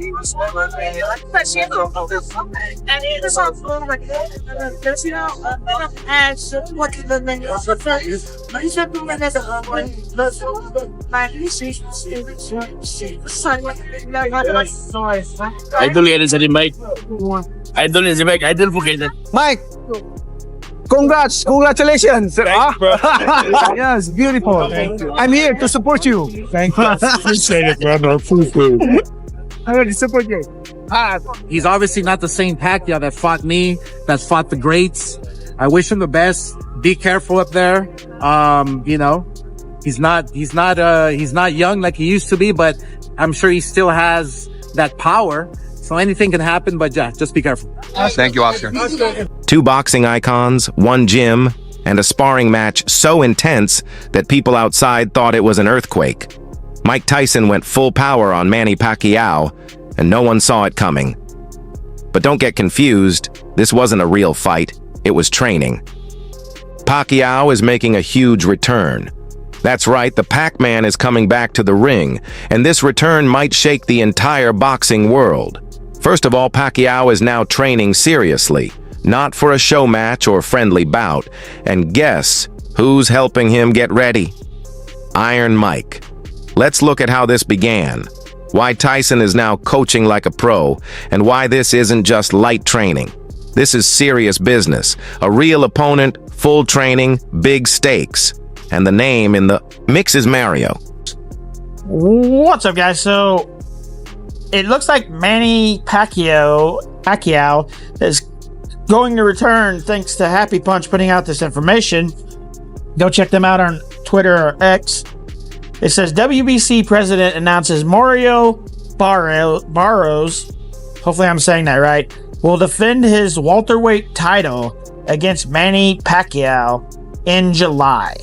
Idol yan sa Mike. Idol yan si Mike. Idol po kayo. Mike, congratulations. Thanks, bro. Yes, beautiful. I'm here to support you. Thank you. Appreciate it, brother. Appreciate it. I'm here to support you. He's obviously not the same Pacquiao that fought me, that fought the greats. I wish him the best. Be careful up there. You know, he's not young like he used to be, but I'm sure he still has that power. So anything can happen, but yeah, just be careful. Thank you, Oscar. Two boxing icons, one gym, and a sparring match so intense that people outside thought it was an earthquake. Mike Tyson went full power on Manny Pacquiao, and no one saw it coming. But don't get confused, this wasn't a real fight, it was training. Pacquiao is making a huge return. That's right, the Pac-Man is coming back to the ring, and this return might shake the entire boxing world. First of all, Pacquiao is now training seriously, not for a show match or friendly bout. And guess who's helping him get ready? Iron Mike. Let's look at how this began, why Tyson is now coaching like a pro, and why this isn't just light training. This is serious business, a real opponent, full training, big stakes. And the name in the mix is Mario. What's up, guys? So it looks like Manny Pacquiao is going to return thanks to Happy Punch putting out this information. Go check them out on Twitter or X. It says WBC president announces Mario Barrios, hopefully I'm saying that right, will defend his welterweight title against Manny Pacquiao in July.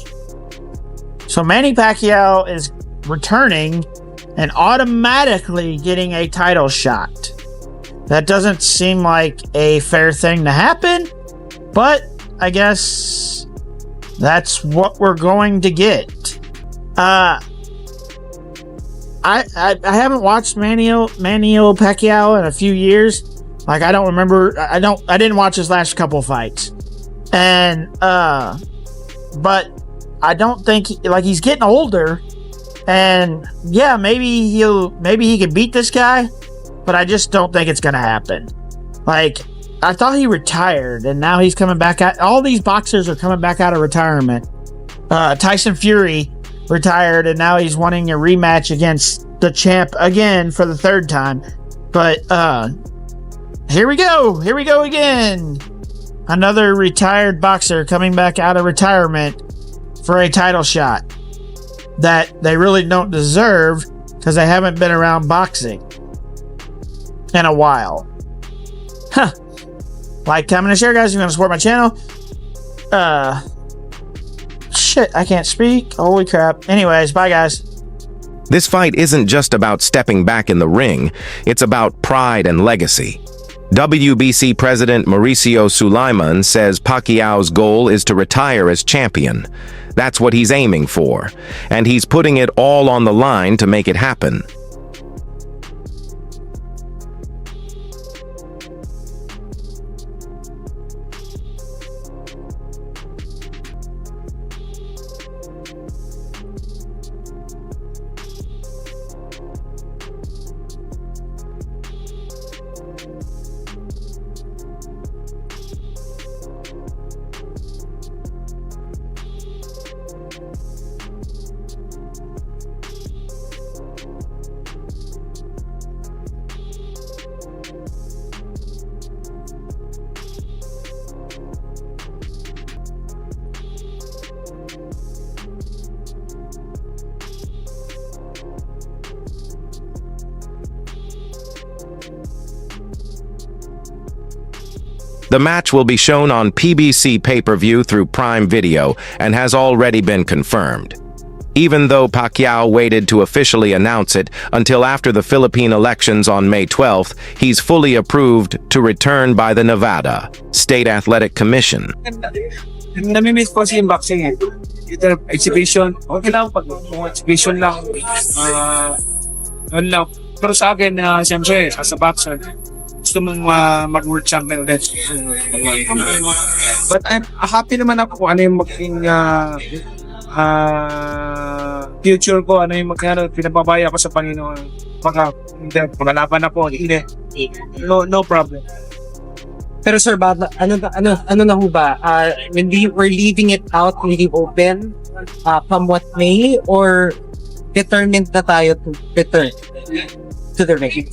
So Manny Pacquiao is returning and automatically getting a title shot. That doesn't seem like a fair thing to happen, but I guess that's what we're going to get. I haven't watched Manny Pacquiao in a few years. Like, I don't remember. I didn't watch his last couple fights, and but I don't think he's getting older. And yeah, maybe he could beat this guy, but I just don't think it's gonna happen. Like, I thought he retired, and now he's coming back out. All these boxers are coming back out of retirement. Tyson Fury retired, and now he's wanting a rematch against the champ again for the third time. But here we go again. Another retired boxer coming back out of retirement for a title shot that they really don't deserve because they haven't been around boxing in a while. Huh. Like, comment, and share, guys. If you want to support my channel. Shit, I can't speak. Holy crap. Anyways, bye, guys. This fight isn't just about stepping back in the ring, it's about pride and legacy. WBC President Mauricio Sulaiman says Pacquiao's goal is to retire as champion. That's what he's aiming for, and he's putting it all on the line to make it happen. The match will be shown on PBC pay-per-view through Prime Video and has already been confirmed. Even though Pacquiao waited to officially announce it until after the Philippine elections on May 12th, he's fully approved to return by the Nevada State Athletic Commission. Namimiss ko kasi yung boxing eh. Ito exhibition. Okay lang pag exhibition lang. Ano lang. Pero sa akin, siyempre, as a boxer, gusto mong mag-world champion ulit. But I'm happy naman ako kung ano yung maging future ko, ano yung pinapabaya ko sa Panginoon. Baka, hindi, magalaban ako, hindi. No problem. Pero sir, ano na ho ba? When we're leaving it out really open, come what may, or determined na tayo to return to the ring?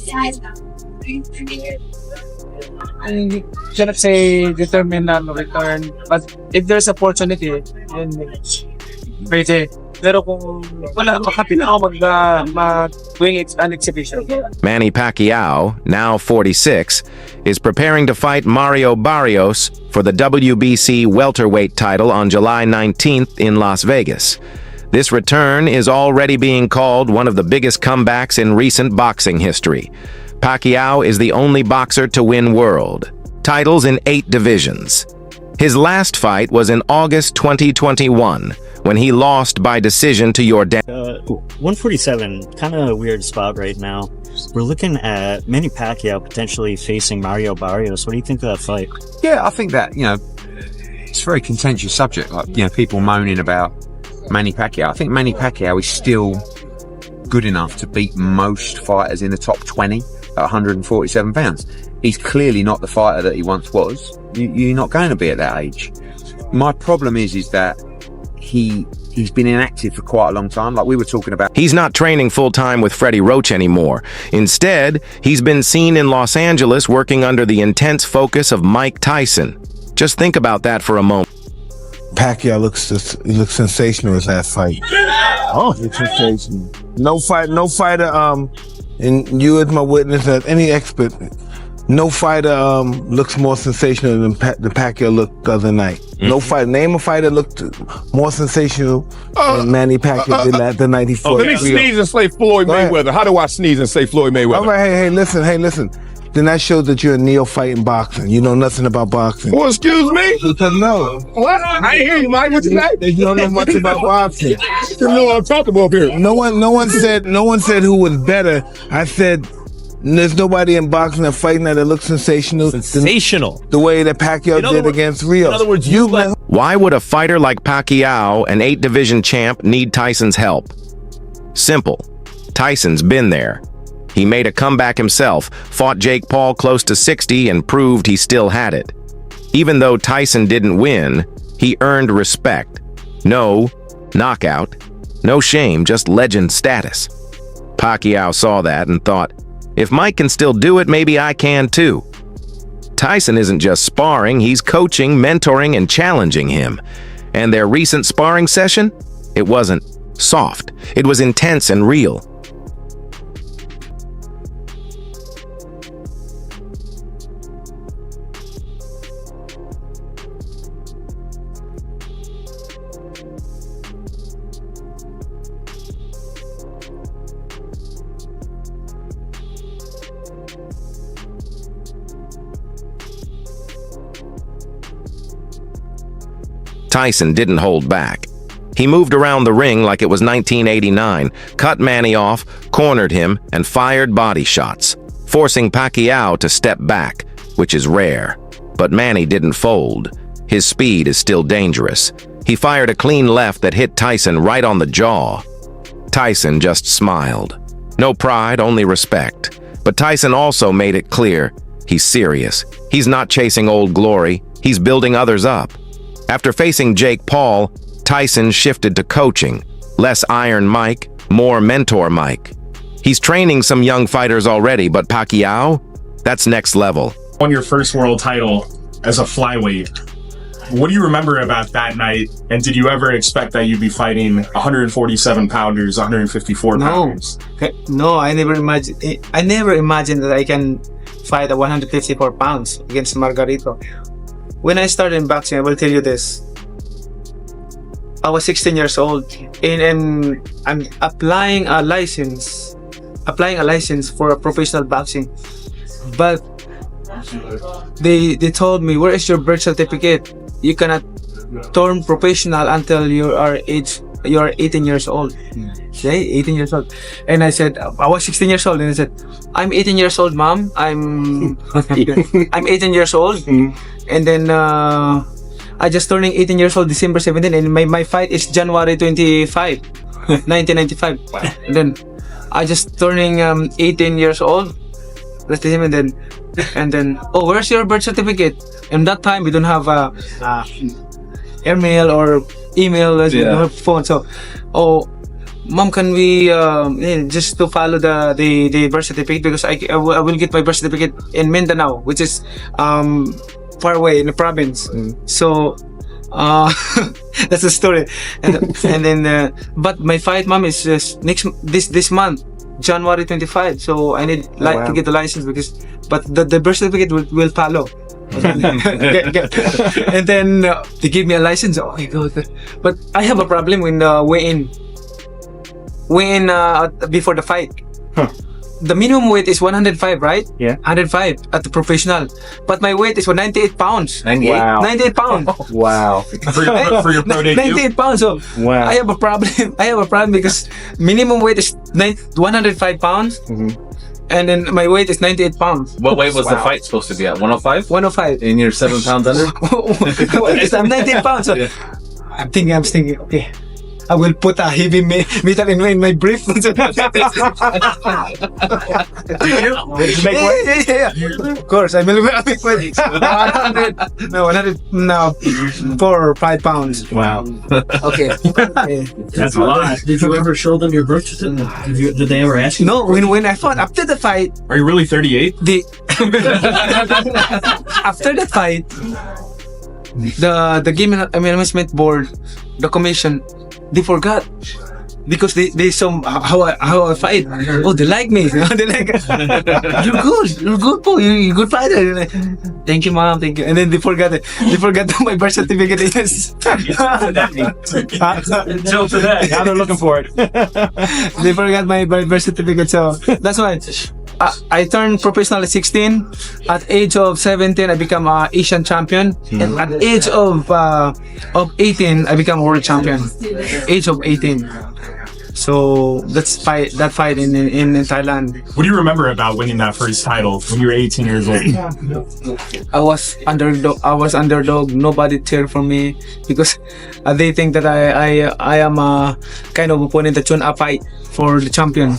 I cannot say determined na return, but if there's opportunity, then pwede. Pero kung wala, makapin ako mag-wing an exhibition. Manny Pacquiao, now 46, is preparing to fight Mario Barrios for the WBC welterweight title on July 19th in Las Vegas. This return is already being called one of the biggest comebacks in recent boxing history. Pacquiao is the only boxer to win world titles in 8 divisions. His last fight was in August 2021, when he lost by decision to Jordan. 147, kind of a weird spot right now. We're looking at Manny Pacquiao potentially facing Mario Barrios. What do you think of that fight? Yeah, I think that, it's a very contentious subject. Like, people moaning about Manny Pacquiao. I think Manny Pacquiao is still good enough to beat most fighters in the top 20 at 147 pounds. He's clearly not the fighter that he once was. You're not going to be at that age. My problem is that he's been inactive for quite a long time. Like we were talking about. He's not training full-time with Freddie Roach anymore. Instead, he's been seen in Los Angeles working under the intense focus of Mike Tyson. Just think about that for a moment. Pacquiao looks sensational in that fight. Oh, it's sensational. No fighter, and you as my witness, as any expert, no fighter looks more sensational than the Pacquiao looked the other night. No fighter, name a fighter looked more sensational than Manny Pacquiao did the night he fought. Let me sneeze and say Floyd Mayweather. How do I sneeze and say Floyd Mayweather? All right, hey, listen. Then that shows that you're a neophyte in boxing. You know nothing about boxing. Well, excuse me? No. What? I ain't hear you, Mike. What you say? You don't know much about boxing. You know what I'm talking about here. No one said who was better. I said there's nobody in boxing that fighting that looks sensational. Sensational. The way that Pacquiao did against Rio. In other words, Why would a fighter like Pacquiao, an 8-division champ, need Tyson's help? Simple. Tyson's been there. He made a comeback himself, fought Jake Paul close to 60, and proved he still had it. Even though Tyson didn't win, he earned respect. No knockout, no shame, just legend status. Pacquiao saw that and thought, if Mike can still do it, maybe I can too. Tyson isn't just sparring, he's coaching, mentoring, and challenging him. And their recent sparring session? It wasn't soft. It was intense and real. Tyson didn't hold back. He moved around the ring like it was 1989, cut Manny off, cornered him, and fired body shots, forcing Pacquiao to step back, which is rare. But Manny didn't fold. His speed is still dangerous. He fired a clean left that hit Tyson right on the jaw. Tyson just smiled. No pride, only respect. But Tyson also made it clear he's serious. He's not chasing old glory. He's building others up. After facing Jake Paul, Tyson shifted to coaching. Less Iron Mike, more Mentor Mike. He's training some young fighters already, but Pacquiao? That's next level. Won your first world title as a flyweight. What do you remember about that night? And did you ever expect that you'd be fighting 147 pounders, 154 pounders? No, I never imagined that I can fight at 154 pounds against Margarito. When I started in boxing, I will tell you this. I was 16 years old and I'm applying a license for a professional boxing. But they told me, where is your birth certificate? You cannot turn professional until you are age you're 18 years old. Okay, 18 years old. And I said, I was 16 years old. And I said, I'm 18 years old, mom. I'm 18 years old. And then I just turning 18 years old December 17. And my fight is January 25, 1995. And then I just turning 18 years old. That's the same. And then, oh, where's your birth certificate? And that time we don't have airmail or email, we don't have phone. So, oh, mom, can we just to follow the birth certificate, because I will get my birth certificate in Mindanao, which is far away in the province. So that's the story. And then but my fight, mom, is this month, January 25. So I need to get the license, but the birth certificate will follow. And then they give me a license. Oh my god! But I have a problem when weigh-in before the fight. The minimum weight is 105, right? Yeah. 105 at the professional. But my weight is 98 pounds. 98? Wow. 98 pounds. Wow. For your pro debut? 98 pounds. So Wow. I have a problem because minimum weight is 105 pounds. And then my weight is 98 pounds. What weight was the fight supposed to be at? 105? 105. And you're 7 pounds under? I'm 98 pounds. So I'm thinking, okay, I will put a heavy metal in my brief. Yeah. Of course, I will make 100, no, 4 or 5 pounds. Wow. Okay. That's a lot. Did you ever show them your birth certificate? Did they ever ask you? No, when I fought after the fight, Are you really 38? after the fight, the game management board, the commission, they forgot, because they saw how I fight. Oh, they like me. They like, you're good, Paul. You're a good fighter. Thank you, mom. Thank you. And then they forgot my birth certificate. Yes. Joke to that. Now they're looking for it. They forgot my birth certificate. So that's why I turned professional at 16. At age of 17, I become Asian champion. And at age of 18, I become world champion. Age of 18. So that fight in Thailand. What do you remember about winning that first title when you were 18 years old? I was underdog. Nobody cheered for me because they think that I am a kind of opponent that should fight for the champion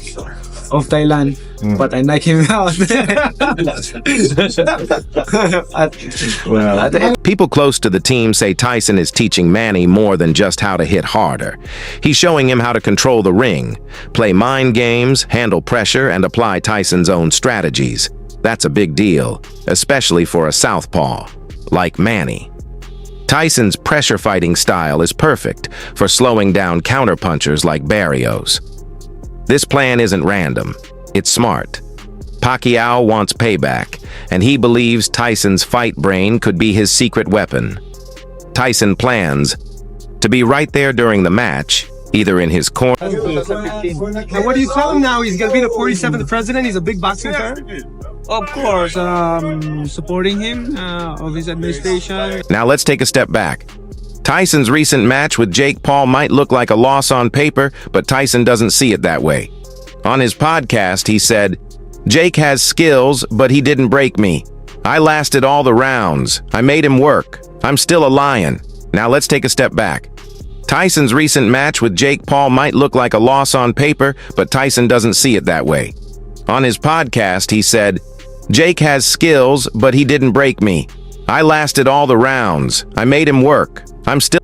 of Thailand. But I knock him out. People close to the team say Tyson is teaching Manny more than just how to hit harder. He's showing him how to control the ring, play mind games, handle pressure, and apply Tyson's own strategies. That's a big deal, especially for a southpaw like Manny. Tyson's pressure fighting style is perfect for slowing down counterpunchers like Barrios. This plan isn't random. It's smart. Pacquiao wants payback, and he believes Tyson's fight brain could be his secret weapon. Tyson plans to be right there during the match, either in his corner. And what do you tell him now? He's gonna be the 47th president. He's a big boxing fan. Of course, supporting him of his administration. Now let's take a step back. Tyson's recent match with Jake Paul might look like a loss on paper, but Tyson doesn't see it that way. On his podcast, he said, "Jake has skills, but he didn't break me. I lasted all the rounds. I made him work. I'm still a lion." Now let's take a step back. Tyson's recent match with Jake Paul might look like a loss on paper, but Tyson doesn't see it that way. On his podcast, he said, "Jake has skills, but he didn't break me. I lasted all the rounds. I made him work. I'm still..."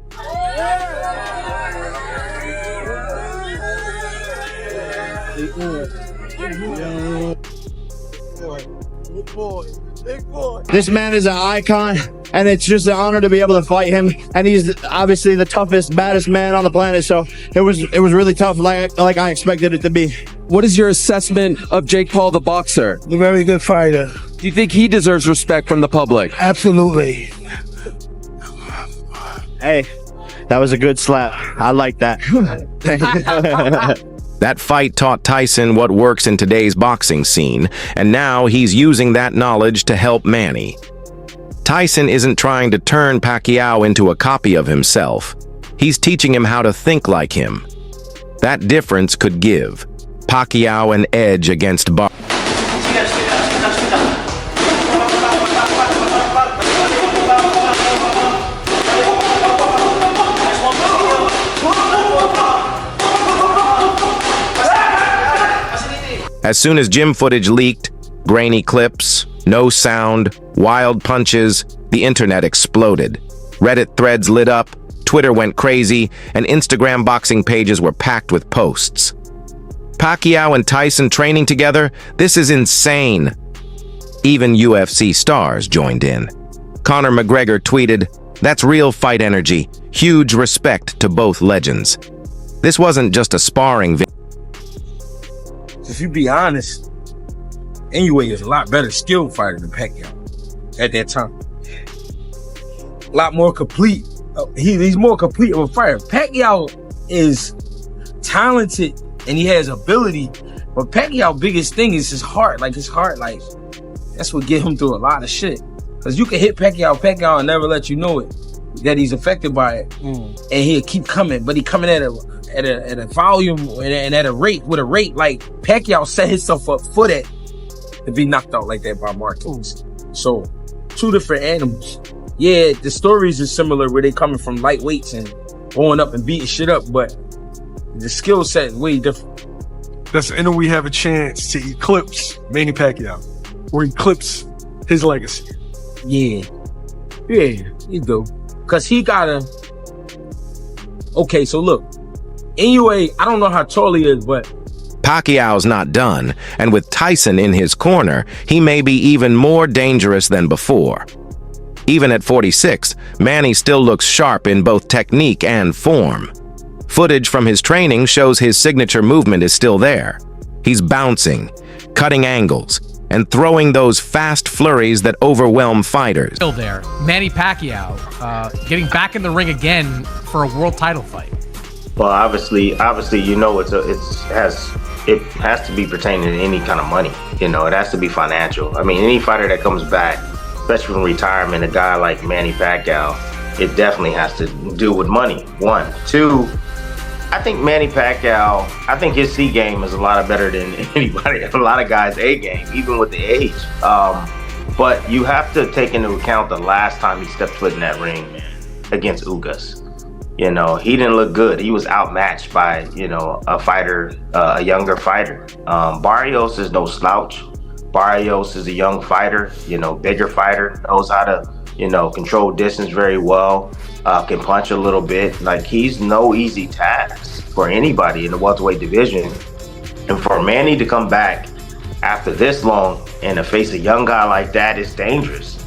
This man is an icon, and it's just an honor to be able to fight him. And he's obviously the toughest, baddest man on the planet. So it was really tough, like I expected it to be. What is your assessment of Jake Paul, the boxer? A very good fighter. Do you think he deserves respect from the public? Absolutely. Hey, that was a good slap. I like that. That fight taught Tyson what works in today's boxing scene, and now he's using that knowledge to help Manny. Tyson isn't trying to turn Pacquiao into a copy of himself. He's teaching him how to think like him. That difference could give Pacquiao an edge against Barrios. As soon as gym footage leaked, grainy clips, no sound, wild punches, the internet exploded. Reddit threads lit up, Twitter went crazy, and Instagram boxing pages were packed with posts. Pacquiao and Tyson training together? This is insane. Even UFC stars joined in. Conor McGregor tweeted, "That's real fight energy. Huge respect to both legends." This wasn't just a sparring video. If you be honest, Inoue is a lot better skilled fighter than Pacquiao at that time. A lot more complete. He's more complete of a fighter. Pacquiao is talented and he has ability, but Pacquiao's biggest thing is his heart. Like that's what get him through a lot of shit. Cause you can hit Pacquiao and never let you know it, that he's affected by it, and he'll keep coming. But he coming at a volume and at a rate like Pacquiao set himself up for that to be knocked out like that by Marquez. So, two different animals. Yeah, the stories are similar where they coming from lightweights and going up and beating shit up, but the skill set is way different. Does Inoue have a chance to eclipse Manny Pacquiao or eclipse his legacy? Yeah, you do. Cause he gotta. Okay, so look, Inoue, I don't know how tall he is, but Pacquiao's not done, and with Tyson in his corner, he may be even more dangerous than before. Even at 46, Manny still looks sharp in both technique and form. Footage from his training shows his signature movement is still there. He's bouncing, cutting angles, and throwing those fast flurries that overwhelm fighters. Still there, Manny Pacquiao getting back in the ring again for a world title fight. Well, obviously, you know, it has to be pertaining to any kind of money. You know, it has to be financial. I mean, any fighter that comes back, especially from retirement, a guy like Manny Pacquiao, it definitely has to do with money. One, two. I think Manny Pacquiao, I think his C game is a lot better than anybody, a lot of guys' A game, even with the age. But you have to take into account the last time he stepped foot in that ring, man, against Ugas. You know, he didn't look good. He was outmatched by, you know, a younger fighter. Barrios is no slouch. Barrios is a young fighter, you know, bigger fighter, knows how to, you know, control distance very well, can punch a little bit. Like, he's no easy task for anybody in the welterweight division. And for Manny to come back after this long and to face a young guy like that is dangerous.